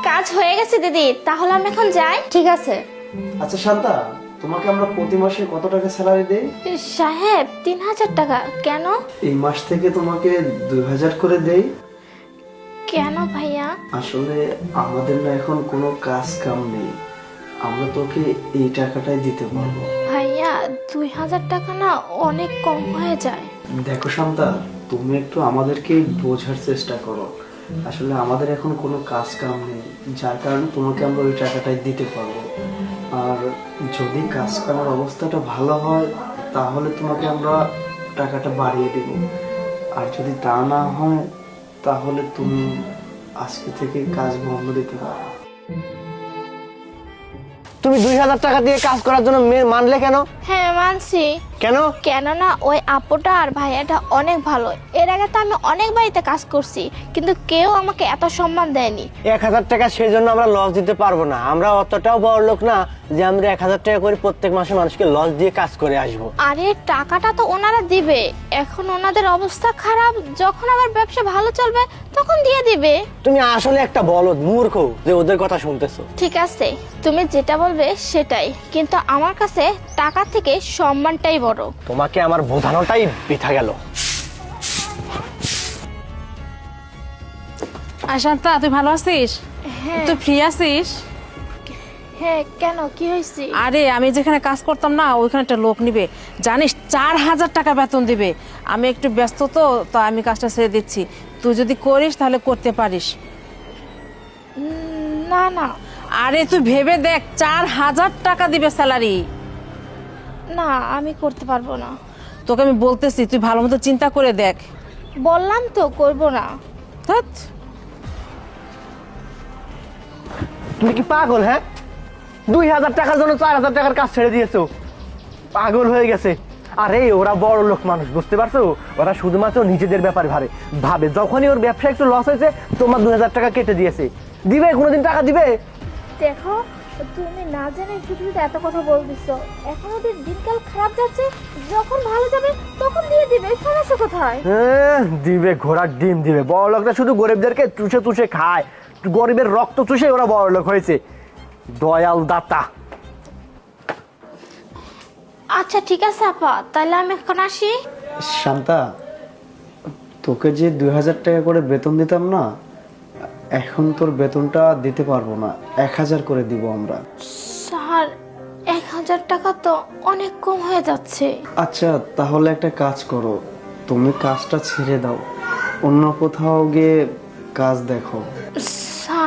কাজ হয়ে গেছে দিদি, তাহলে আমি এখন যাই। ঠিক আছে। আচ্ছা শান্তা, তোমাকে আমরা প্রতি মাসে কত টাকা স্যালারি দেই? সাহেব 3000 টাকা। কেন? এই মাস থেকে তোমাকে 2000 করে দেই। কেন ভাইয়া? আসলে আমাদের না এখন কোনো কাজ কাম নেই, আমরা তোকে এই টাকাটাই দিতে পারবো। ভাইয়া 2000 টাকা না অনেক কম হয়ে যায়। দেখো শান্তা, তুমি একটু আমাদেরকে বোঝার চেষ্টা করো। আসলে আমাদের এখন কোনো কাজ কাম নেই, যার কারণে তোমাকে আমরা ওই টাকাটাই দিতে পারবো। আর যদি কাজ কামের অবস্থাটা ভালো হয় তাহলে তোমাকে আমরা টাকাটা বাড়িয়ে দেব, আর যদি তা না হয় তাহলে তুমি আজকে থেকে কাজ বন্ধ দিতে পারো। তুমি 2000 টাকা দিয়ে কাজ করার জন্য মানলে কেন? হ্যাঁ মানছি। কেন? কেননা ওই আপুটা আর ভাইয়াটা অনেক ভালো। এর আগে তো আমি অনেক বাড়িতে কাজ করছি, কিন্তু কেউ আমাকে এত সম্মান দেয়নি। 1000 টাকা সেজন্য আমরা লস দিতে পারবো না। আমরা অতটাও বড় লোক না যে আমরা 1000 টাকা করে প্রত্যেক মাসে মানুষকে লস দিয়ে কাজ করে আসবো। আরে টাকাটা তো ওনারা দিবে, এখন ওনাদের অবস্থা খারাপ, যখন আবার ব্যবসা ভালো চলবে তখন দিয়ে দিবে। তুমি আসলে একটা বলদ মূর্খ যে ওদের কথা শুনতেছো। ঠিক আছে, তুমি যেটা বলবে সেটাই, কিন্তু আমার কাছে টাকা থেকে সম্মানটাই বড়। তোমাকে আমার বোঝানোটাই বৃথা গেল। শান্তা, তুই ভালো আছিস? হ্যাঁ। তুই ফ্রি আছিস? হ্যাঁ, কেন, কি হয়েছে? আরে আমি যেখানে কাজ করতাম না ওইখানে একটা লোক নিবে, জানিস 4000 টাকা বেতন দিবে। আমি একটু ব্যস্ত তো আমি কাজটা ছেড়ে দিচ্ছি। তুই যদি করিস তাহলে করতে পারিস। না না আরে তুই ভেবে দেখ, 4000 টাকা দিবে স্যালারি। না, আমি করতে পারবো না। তোকে আমি বলতেছি, তুই ভালো মতো চিন্তা করে দেখ। বললাম তো করব না। ধ্যাৎ। তুমি কি পাগল? হ্যাঁ, 2000 টাকার জন্য 4000 টাকার কাজ ছেড়ে দিয়েছো? পাগল হয়ে গেছে। আরে ওরা বড় লোক মানুষ, বুঝতে পারছো? ওরা শুধুমাত্র নিজেদের ব্যাপারে ভাবে। যখনই ওর ব্যবসা একটু লস হয়েছে তোমার 2000 টাকা কেটে দিয়েছে। দিবে? কোনোদিন টাকা দিবে? দেখো, তুমি না জেনে শুধু শুধু এত কথা বলতেছো। এখন ওদের দিনকাল খারাপ যাচ্ছে, যখন ভালো যাবে তখন দিয়ে দিবে, সমস্যা কোথায়? দিবে, ঘোড়ার ডিম দিবে। বড় লোকটা শুধু গরিবদেরকে চুষে চুষে খায়, গরিবের রক্ত চুষে ওরা বড় লোক হয়েছে। দয়াল দাতা। আচ্ছা ঠিক আছে আপা, তাহলে আমি এখন আসি। শান্তা, তোকে যে 2000 টাকা করে বেতন দিতাম না, এখন তোর বেতনটা দিতে পারবো না, 1000 করে দিব আমরা। স্যার, 1000 টাকা তো অনেক কম হয়ে যাচ্ছে। আচ্ছা তাহলে একটা কাজ করো, তুমি কাজটা ছেড়ে দাও, অন্য কোথাও গিয়ে কাজ দেখো।